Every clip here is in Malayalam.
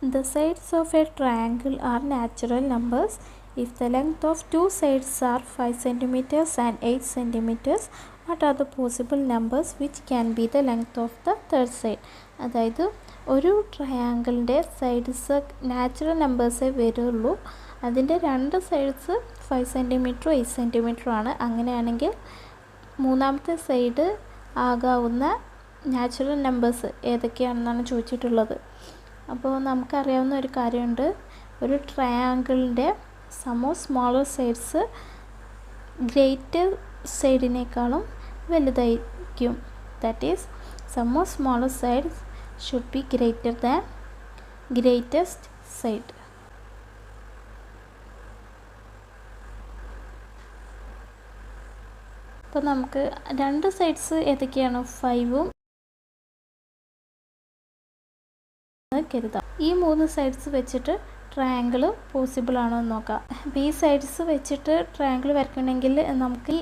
The sides of a triangle are natural numbers if the length of two sides are 5 cm and 8 cm. What are the possible numbers which can be the length of the third side? അതായത് ഒരു ട്രയാങ്കിളിൻ്റെ സൈഡ്സ് നാച്ചുറൽ നമ്പേഴ്സേ വരുള്ളൂ. അതിൻ്റെ രണ്ട് സൈഡ്സ് 5 cm 8 cm ആണ്. അങ്ങനെയാണെങ്കിൽ മൂന്നാമത്തെ സൈഡ് ആകാവുന്ന നാച്ചുറൽ നമ്പേഴ്സ് ഏതൊക്കെയാണെന്നാണ് ചോദിച്ചിട്ടുള്ളത്. അപ്പോൾ നമുക്കറിയാവുന്ന ഒരു കാര്യമുണ്ട്, ഒരു ട്രയാങ്കിളിൻ്റെ sum of smaller sides greater സൈഡിനേക്കാളും വലുതായിരിക്കും. That is sum of smaller sides should be greater than greatest side. അപ്പോൾ നമുക്ക് രണ്ട് സൈഡ്സ് ഏതൊക്കെയാണ്? 5ഉം കരുതാം. ഈ മൂന്ന് സൈഡ്സ് വെച്ചിട്ട് ട്രയാങ്കിൾ പോസിബിൾ ആണോ എന്ന് നോക്കാം. അപ്പോൾ ഈ സൈഡ്സ് വെച്ചിട്ട് ട്രയാങ്കിൾ വരയ്ക്കണമെങ്കിൽ നമുക്ക് ഈ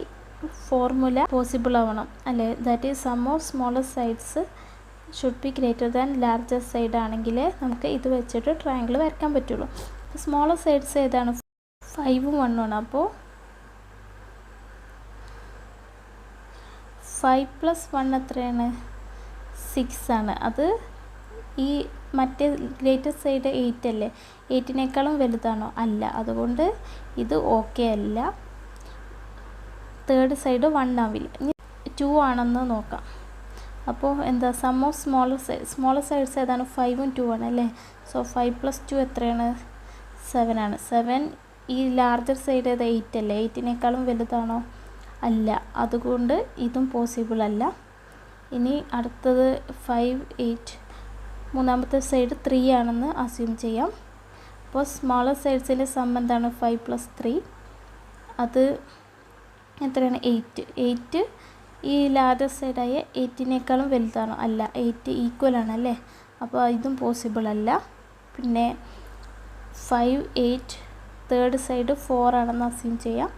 ഫോർമുല പോസിബിൾ ആവണം അല്ലേ? That is sum of smaller sides should be greater than larger side ആണെങ്കിൽ നമുക്ക് ഇത് വെച്ചിട്ട് ട്രയാങ്കിൾ വരയ്ക്കാൻ പറ്റുള്ളൂ. സ്മോളർ സൈഡ്സ് ഏതാണ്? 5ഉം 1ഉം ആണ്. അപ്പോൾ 5 + 1 എത്രയാണ്? 6 ആണ്. അത് ഈ മറ്റേ ഗ്രേറ്റസ്റ്റ് സൈഡ് 8 അല്ലേ? 8നേക്കാളും വലുതാണോ? അല്ല. അതുകൊണ്ട് ഇത് ഓക്കെ അല്ല. തേർഡ് സൈഡ് 1 ആവില്ല. ഇനി 2 ആണെന്ന് നോക്കാം. അപ്പോൾ എന്താ? സം ഓഫ് സ്മോളർ സൈഡ്സ് ഏതാണ്? 5ഉം 2 ആണ് അല്ലേ? സോ 5 + 2 എത്രയാണ്? 7 ആണ്. 7 ഈ ലാർജർ സൈഡ് ഏതാ? 8 അല്ലേ? 8നേക്കാളും വലുതാണോ? അല്ല. അതുകൊണ്ട് ഇതും പോസിബിൾ അല്ല. ഇനി അടുത്തത് 5 8 മൂന്നാമത്തെ സൈഡ് 3 ആണെന്ന് അസ്യൂം ചെയ്യാം. അപ്പോൾ സ്മോളർ സൈഡ്സിൻ്റെ സം എന്താണ്? 5 + 3 അത് എത്രയാണ്? 8. 8 ഈ ലാർജർ സൈഡായ 8നേക്കാളും വലുതാണോ? അല്ല. 8 ഈക്വൽ ആണല്ലേ? അപ്പോൾ ഇതും പോസിബിൾ അല്ല. പിന്നെ 5 8 തേർഡ് സൈഡ് 4 ആണെന്ന് അസ്യൂം ചെയ്യാം.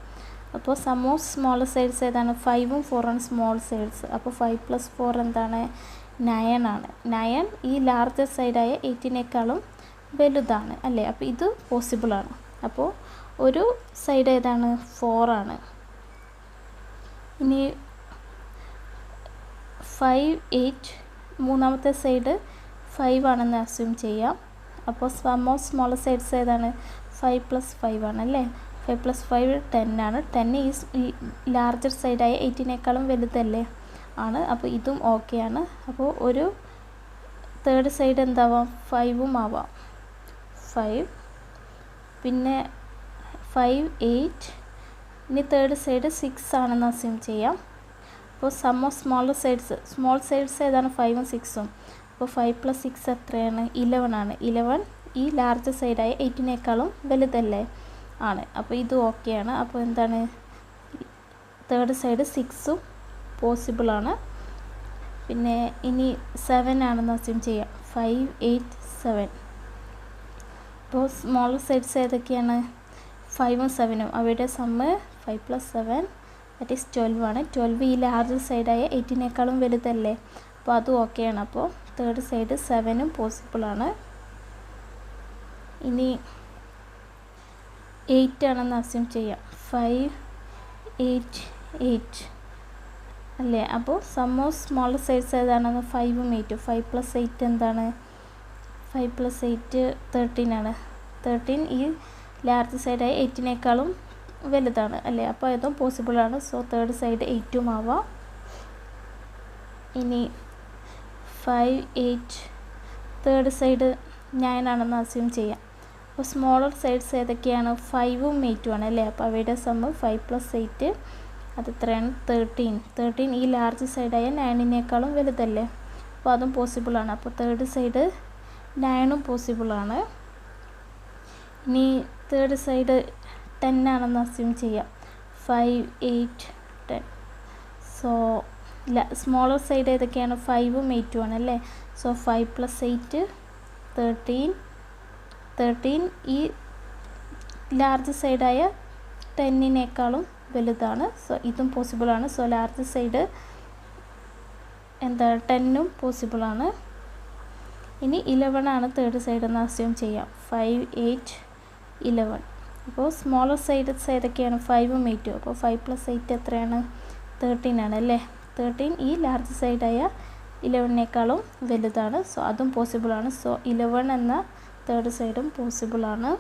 അപ്പോൾ സം ഓഫ് സ്മോളർ സൈഡ്സ് ഏതാണ്? 5ഉം 4ആണ് സ്മോൾ സൈഡ്സ്. അപ്പോൾ 5 + 4 എന്താണ്? 9 ആണ്. 9 ഈ ലാർജർ സൈഡായ 8നേക്കാളും വലുതാണ് അല്ലേ? അപ്പോൾ ഇത് പോസിബിളാണ്. അപ്പോൾ ഒരു സൈഡ് ഏതാണ്? 4 ആണ്. ഇനി 5 8 മൂന്നാമത്തെ സൈഡ് 5 ആണെന്ന് അസ്യൂം ചെയ്യാം. അപ്പോൾ സം ഓഫ് സ്മോളർ സൈഡ്സ് ഏതാണ്? 5 + 5 ആണല്ലേ? 5 + 5 10 ആണ്. 10 ഈ ലാർജർ സൈഡായ 8നേക്കാളും വലുതല്ലേ ആണ്. അപ്പോൾ ഇതും ഓക്കെ ആണ്. അപ്പോൾ ഒരു തേർഡ് സൈഡ് എന്താവാം? 5ഉം ആവാം. 5 പിന്നെ 5 8 ഇനി തേർഡ് സൈഡ് 6 ആണെന്ന് അസ്യൂം ചെയ്യാം. അപ്പോൾ സം ഓഫ് സ്മോൾ സൈഡ്സ് ഏതാണ്? 5ഉം 6ഉം. അപ്പോൾ 5 + 6 എത്രയാണ്? 11 ആണ്. 11 ഈ ലാർജർ സൈഡായ 8നേക്കാളും വലുതല്ലേ ആണ്. അപ്പോൾ ഇത് ഓക്കെയാണ്. അപ്പോൾ എന്താണ്? തേർഡ് സൈഡ് 6ഉം പോസിബിളാണ്. പിന്നെ ഇനി 7 ആണെന്ന് അസ്യൂം ചെയ്യാം. 5 8 7. അപ്പോൾ സ്മോളർ സൈഡ്സ് ഏതൊക്കെയാണ്? 5ഉം 7ഉം. അവയുടെ സമ്മ് 5 + 7 ദാറ്റ് ഈസ് 12 ആണ്. 12 ഈ ലാർജർ സൈഡായ 8നേക്കാളും വലുതല്ലേ? അപ്പോൾ അതും ഓക്കെയാണ്. അപ്പോൾ തേർഡ് സൈഡ് 7ഉം പോസിബിളാണ്. ഇനി 8 ആണെന്ന് അസ്യൂം ചെയ്യാം. 5 8 8 അല്ലേ? അപ്പോൾ സം ഓഫ് സ്മോളർ സൈഡ്സ് ഏതാണെന്ന്? 5ഉം 8ഉം. 5 + 8 എന്താണ്? 5 + 8 13 ആണ്. 13 ഈ ലാർജ് സൈഡായ 8നേക്കാളും വലുതാണ് അല്ലേ? അപ്പോൾ അതും പോസിബിളാണ്. സോ തേർഡ് സൈഡ് 8ഉം ആവാം. ഇനി 5 8 തേർഡ് സൈഡ് 9 ആണെന്ന് അസ്യൂം ചെയ്യാം. അപ്പോൾ സ്മോളർ സൈഡ്സ് ഏതൊക്കെയാണ്? 5ഉം 8ഉം ആണ് അല്ലേ? അപ്പോൾ അവയുടെ സമ്മ് 5 + 8 അത് എത്രയാണ്? 13. 13 ഈ ലാർജ് സൈഡായ 9നേക്കാളും വലുതല്ലേ? അപ്പോൾ അതും പോസിബിളാണ്. അപ്പോൾ തേർഡ് സൈഡ് 9ഉം പോസിബിളാണ്. ഇനി തേർഡ് സൈഡ് 10 ആണെന്ന് അസ്യൂം ചെയ്യാം. 5 8 10. സോ സ്മോളർ സൈഡ് ഏതൊക്കെയാണ്? 5ഉം 8ഉം ആണ് അല്ലേ? സോ 5 + 8 13. 13 ഈ ലാർജ് സൈഡായ 10നേക്കാളും വലുതാണ്. സോ ഇതും പോസിബിളാണ്. സോ ലാർജ് സൈഡ് എന്താ? 10ഉം പോസിബിളാണ്. ഇനി 11 ആണ് തേർഡ് സൈഡ് എന്ന് അസ്യൂം ചെയ്യാം. 5, 8, 11. അപ്പോൾ സ്മോളർ സൈഡ്സ് ഏതൊക്കെയാണ്? 5ഉം 8ഉം. അപ്പോൾ 5 + 8 എത്രയാണ്? 13 ആണ് അല്ലേ? 13 ഈ ലാർജ് സൈഡായ 11നേക്കാളും വലുതാണ്. സോ അതും പോസിബിളാണ്. സോ 11 എന്ന തേർഡ് സൈഡും പോസിബിളാണ്.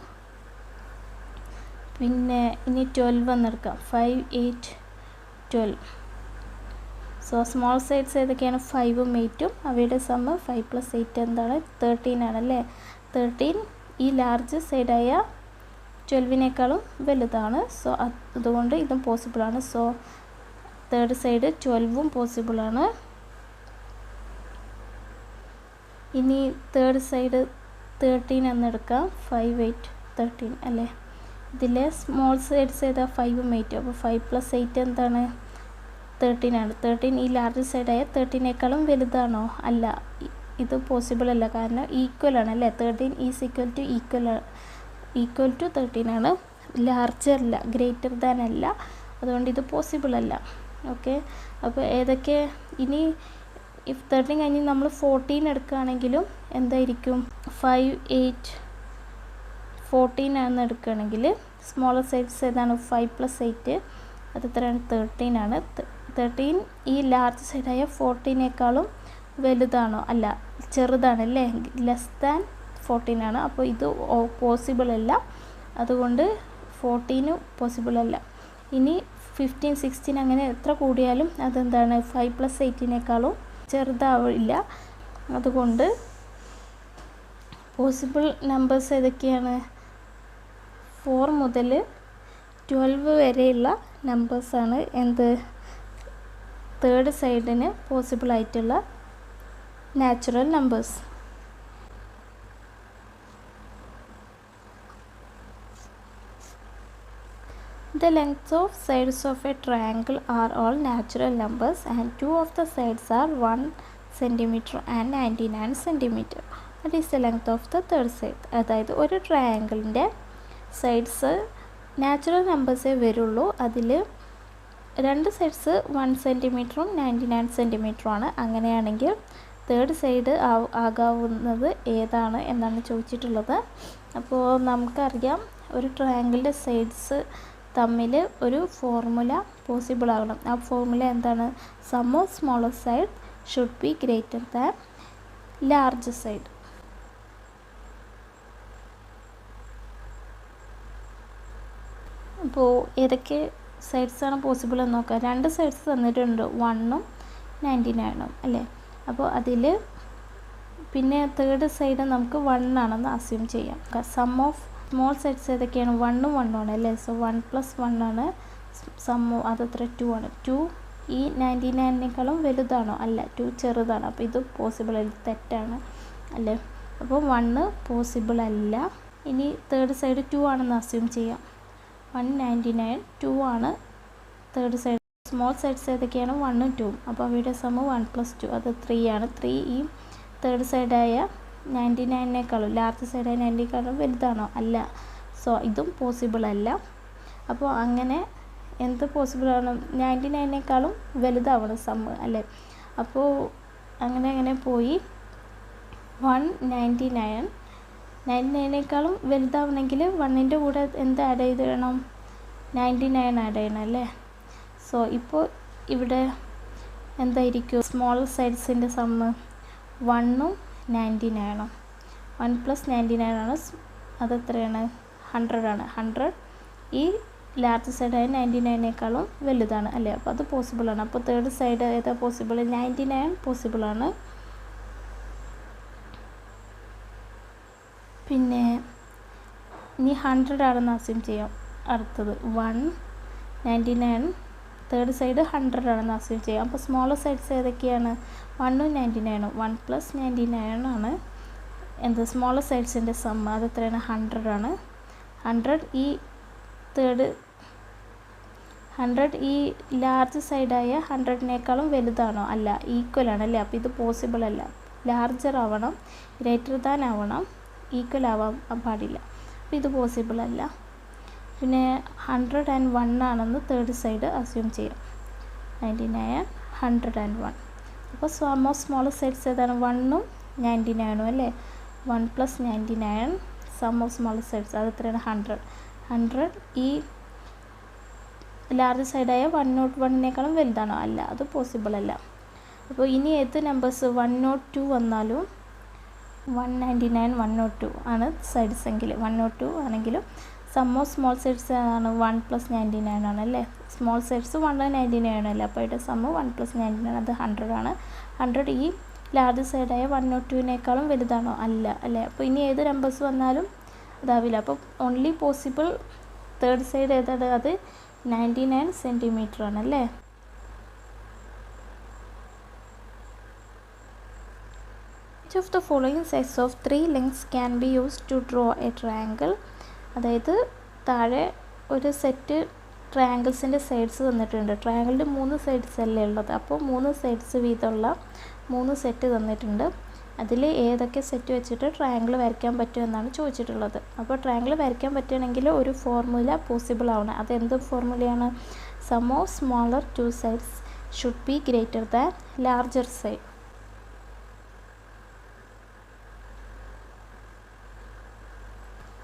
പിന്നെ ഇനി 12 എന്നെടുക്കാം. 5, 8, 12. സോ സ്മോൾ സൈഡ്സ് ഏതൊക്കെയാണ്? 5ഉം 8ഉം. അവയുടെ സമ്മ് 5 + 8 എന്താണ്? 13 ആണല്ലേ? 13 ഈ ലാർജ് സൈഡായ 12നേക്കാളും വലുതാണ്. സോ അതുകൊണ്ട് ഇതും പോസിബിളാണ്. സോ തേർഡ് സൈഡ് 12ഉം പോസിബിളാണ്. ഇനി തേർഡ് സൈഡ് 13 എന്നെടുക്കാം. 5, 8, 13 അല്ലേ? ഇതിലെ സ്മോൾ സൈഡ്സ് ഏതാ? 5ഉം 8ഉം. അപ്പോൾ 5 + 8 എന്താണ്? 13 ആണ്. 13 ഈ ലാർജ് സൈഡായ 13നേക്കാളും വലുതാണോ? അല്ല, ഇത് പോസിബിൾ അല്ല. കാരണം ഈക്വൽ ആണ് അല്ലേ? 13 ഈസ് ഈക്വൽ ടു 13 ആണ്. ലാർജർ അല്ല, ഗ്രേറ്റർ ദാൻ അല്ല. അതുകൊണ്ട് ഇത് പോസിബിൾ അല്ല. ഓക്കെ, അപ്പോൾ ഏതൊക്കെ? ഇനി 13 കഴിഞ്ഞ് നമ്മൾ 14 എടുക്കുകയാണെങ്കിലും എന്തായിരിക്കും? 5, 8, 14 ആണെന്ന് എടുക്കുകയാണെങ്കിൽ സ്മോളർ സൈഡ്സ് ഏതാണ്? 5 + 8 അത് എത്രയാണ്? 13 ആണ്. 13 ഈ ലാർജ് സൈഡായ 14നേക്കാളും വലുതാണോ? അല്ല, ചെറുതാണല്ലേ? ലെസ് ദാൻ 14 ആണ്. അപ്പോൾ ഇത് പോസിബിൾ അല്ല. അതുകൊണ്ട് 14 പോസിബിൾ അല്ല. ഇനി 15, 16 അങ്ങനെ എത്ര കൂടിയാലും അതെന്താണ്? 5 + 8നേക്കാളും ചെറുതാവില്ല. അതുകൊണ്ട് പോസിബിൾ നമ്പേഴ്സ് ഏതൊക്കെയാണ്? 4 മുതൽ 12 വരെയുള്ള നമ്പേഴ്സാണ് എന്ത്? തേർഡ് സൈഡിന് പോസിബിൾ ആയിട്ടുള്ള natural numbers. The lengths of sides of a triangle are all natural numbers and two of the sides are 1 cm and 99 cm. That is the length of the third side. അതായത് ഒരു ട്രയാങ്കിളിൻ്റെ സൈഡ്സ് നാച്ചുറൽ നമ്പേഴ്സേ വരുള്ളൂ. അതിൽ രണ്ട് സൈഡ്സ് 1 cm-ഉം 99 cm-ഉം ആണ്. അങ്ങനെയാണെങ്കിൽ തേർഡ് സൈഡ് ആകാവുന്നത് ഏതാണ് എന്നാണ് ചോദിച്ചിട്ടുള്ളത്. അപ്പോൾ നമുക്കറിയാം, ഒരു ട്രയാങ്കിളിൻ്റെ സൈഡ്സ് തമ്മിൽ ഒരു ഫോർമുല പോസിബിൾ ആകണം. ആ ഫോർമുല എന്താണ്? Sum of smaller side should be greater than large side. അപ്പോൾ ഏതൊക്കെ സൈഡ്സാണ് പോസിബിൾ എന്ന് നോക്കാം. രണ്ട് സൈഡ്സ് തന്നിട്ടുണ്ട്, 1ഉം 99ഉം അല്ലേ? അപ്പോൾ അതിൽ പിന്നെ തേർഡ് സൈഡ് നമുക്ക് 1 ആണെന്ന് അസ്യൂം ചെയ്യാം. സം ഓഫ് സ്മോൾ സൈഡ്സ് ഏതൊക്കെയാണ്? 1ഉം 1ഉം ആണ് അല്ലേ? സോ 1 + 1 ആണ് സമ്മ്. അതത്ര 2 ആണ്. 2 ഈ 99നേക്കാളും വലുതാണോ? അല്ല, 2 ചെറുതാണ്. അപ്പോൾ ഇത് പോസിബിൾ അല്ല, തെറ്റാണ് അല്ലേ? അപ്പോൾ 1 പോസിബിൾ അല്ല. ഇനി തേർഡ് സൈഡ് 2 ആണെന്ന് അസ്യൂം ചെയ്യാം. 199, 2 ആണ് തേർഡ് സൈഡ്. സ്മോൾ സൈഡ്സ് ഏതൊക്കെയാണ്? 1ഉം 2ഉം. അപ്പോൾ അവയുടെ സമ്മ് 1 + 2 അത് 3 ആണ്. 3 ഈ തേർഡ് സൈഡായ 99നേക്കാളും ലാർജ് സൈഡായ 90നേക്കാളും വലുതാണോ? അല്ല. സോ ഇതും പോസിബിൾ അല്ല. അപ്പോൾ അങ്ങനെ എന്ത് പോസിബിളാണ്? 99നേക്കാളും വലുതാവണം സമ്മ് അല്ലേ? അപ്പോൾ അങ്ങനെ പോയി 199നേക്കാളും വലുതാവണമെങ്കിൽ 1ൻ്റെ കൂടെ എന്ത് ആഡ് ചെയ്തിടണം? 99 ആഡ് ചെയ്യണം അല്ലേ? സോ ഇപ്പോൾ ഇവിടെ എന്തായിരിക്കും? Small സൈഡ്സിൻ്റെ sum 1ഉം 99ഉം. 1 + 99 ആണ്. അതെത്രയാണ്? 100 ആണ്. 100 ഈ ലാർജ് സൈഡായ 99നേക്കാളും വലുതാണ് അല്ലേ? അപ്പോൾ അത് പോസിബിളാണ്. അപ്പോൾ തേർഡ് സൈഡ് ഏതാ പോസിബിൾ? 99 പോസിബിളാണ്. പിന്നെ ഇനി 100 ആണെന്ന് അസ്യൂം ചെയ്യാം. അടുത്തത് 199 തേർഡ് സൈഡ് 100 ആണെന്ന് അസ്യൂം ചെയ്യാം. അപ്പോൾ സ്മോളർ സൈഡ്സ് ഏതൊക്കെയാണ്? 1ഉം 99ഉം. 1 + 99 ആണ് എന്ത്? Smaller സൈഡ്സിൻ്റെ sum. അതെത്രയാണ്? 100 ആണ്. 100 ഈ ലാർജ് സൈഡായ 100നേക്കാളും വലുതാണോ? അല്ല, ഈക്വൽ ആണ് അല്ലേ? അപ്പോൾ ഇത് പോസിബിൾ അല്ല. ലാർജർ ആവണം, ഗ്രേറ്റർ ദാൻ ആവണം, ഈക്വൽ ആവാൻ പാടില്ല. അപ്പോൾ ഇത് പോസിബിൾ അല്ല. പിന്നെ 101 ആണെന്ന് തേർഡ് സൈഡ് അസ്യൂം ചെയ്യാം. 99, 101. അപ്പോൾ സ്മോളർ സൈഡ്സ് ഏതാണ്? 1ഉം 99 അല്ലേ 1 + 99 സം ഓഫ് സ്മോൾ സൈഡ്സ് അത് എത്രയാണ് 100 ഈ ലാർജ് സൈഡായ 101 വലുതാണോ അല്ല അത് പോസിബിൾ അല്ല അപ്പോൾ ഇനി ഏത് നമ്പേഴ്സ് 102 വന്നാലും 199 102 ആണ് സൈഡ്സ് എങ്കിൽ 102 ആണെങ്കിലും സം ഓഫ് സ്മോൾ സൈഡ്സ് ആണ് 1 + 99 ആണ് അല്ലേ സ്മോൾ സൈഡ്സ് 199 അല്ലേ അപ്പോൾ ഇവിടെ സം 1 + 99 അത് 100 ആണ് 100 ഈ ലാർജ് സൈഡായ 102 വലുതാണോ അല്ല അല്ലേ അപ്പോൾ ഇനി ഏത് നമ്പേഴ്സ് വന്നാലും അതാവില്ല അപ്പോൾ ഓൺലി പോസിബിൾ തേർഡ് സൈഡ് ഏതാണ് അത് 99 സെൻറ്റിമീറ്റർ ആണ് അല്ലേ Which of the following sets of 3 lengths can be used to draw a triangle അതായത് താഴെ ഒരു സെറ്റ് ട്രയാങ്കിൾസിൻ്റെ സൈഡ്സ് തന്നിട്ടുണ്ട് ട്രയാങ്കിളിൻ്റെ 3 സൈഡ്സ് അല്ലേ ഉള്ളത് അപ്പോൾ 3 സൈഡ്സ് വീതമുള്ള 3 സെറ്റ് തന്നിട്ടുണ്ട് അതിൽ ഏതൊക്കെ സെറ്റ് വെച്ചിട്ട് ട്രയാങ്കിൾ വരയ്ക്കാൻ പറ്റുമെന്നാണ് ചോദിച്ചിട്ടുള്ളത് അപ്പോൾ ട്രയാങ്കിൾ വരയ്ക്കാൻ പറ്റുകയാണെങ്കിൽ ഒരു ഫോർമുല പോസിബിൾ ആവണം അതെന്ത് ഫോർമുലയാണ് sum of smaller 2 sides should be greater than larger side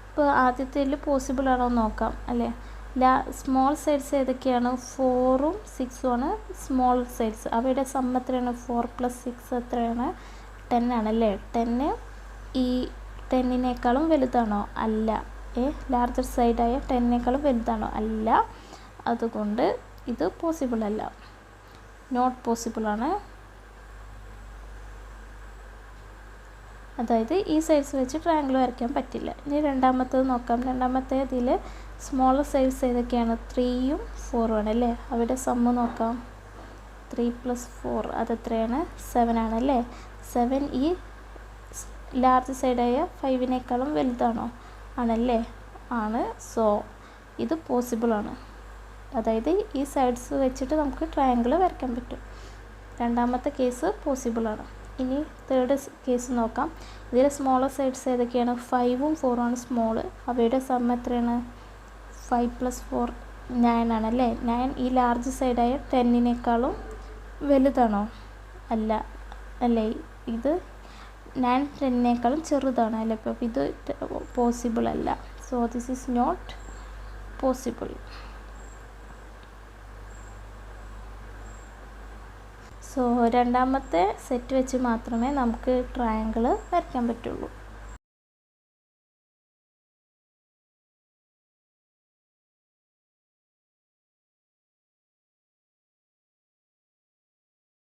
ഇപ്പോൾ ആദ്യത്തേതിൽ പോസിബിൾ ആണോ നോക്കാം അല്ലേ സ്മോൾ സൈഡ്സ് ഏതൊക്കെയാണ് 4ഉം 6ഉം ആണ് സ്മോൾ സൈഡ്സ് അവയുടെ സം എത്രയാണ് 4 + 6 എത്രയാണ് 10 ആണല്ലേ 10 ഈ 10 വലുതാണോ അല്ല ലാർജർ സൈഡായ 10 വലുതാണോ അല്ല അതുകൊണ്ട് ഇത് പോസിബിൾ അല്ല നോട്ട് പോസിബിൾ ആണ് അതായത് ഈ സൈഡ്സ് വെച്ച് ട്രയാങ്കിൾ വരയ്ക്കാൻ പറ്റില്ല ഇനി രണ്ടാമത്തേത് നോക്കാം രണ്ടാമത്തെ ഇതിൽ സ്മോളർ സൈഡ്സ് ഏതൊക്കെയാണ് 3ഉം 4ഉം ആണ് അല്ലേ അവരുടെ സമ്മ് നോക്കാം 3 + 4 അതെത്രയാണ് 7 ആണല്ലേ 7 ഈ ലാർജ് സൈഡായ 5 വലുതാണോ ആണല്ലേ ആണ് സോ ഇത് പോസിബിൾ ആണ് അതായത് ഈ സൈഡ്സ് വെച്ചിട്ട് നമുക്ക് ട്രയാങ്കിൾ വരയ്ക്കാൻ പറ്റും രണ്ടാമത്തെ കേസ് പോസിബിൾ ആണ് ഇനി തേർഡ് കേസ് നോക്കാം ഇതിലെ സ്മോളർ സൈഡ്സ് ഏതൊക്കെയാണ് 5ഉം 4ഉം ആണ് സ്മോൾ അവയുടെ സം എത്രയാണ് 5 + 4 9 ആണല്ലേ 9 ഈ ലാർജ് സൈഡായ 10 വലുതാണോ അല്ല അല്ലേ ഇത് 9 10 ചെറുതാണ് അല്ലേ അപ്പോൾ ഇത് പോസിബിൾ അല്ല so this is not possible so രണ്ടാമത്തെ സെറ്റ് വെച്ച് മാത്രമേ നമുക്ക് ട്രയാങ്കിൾ വരയ്ക്കാൻ പറ്റുള്ളൂ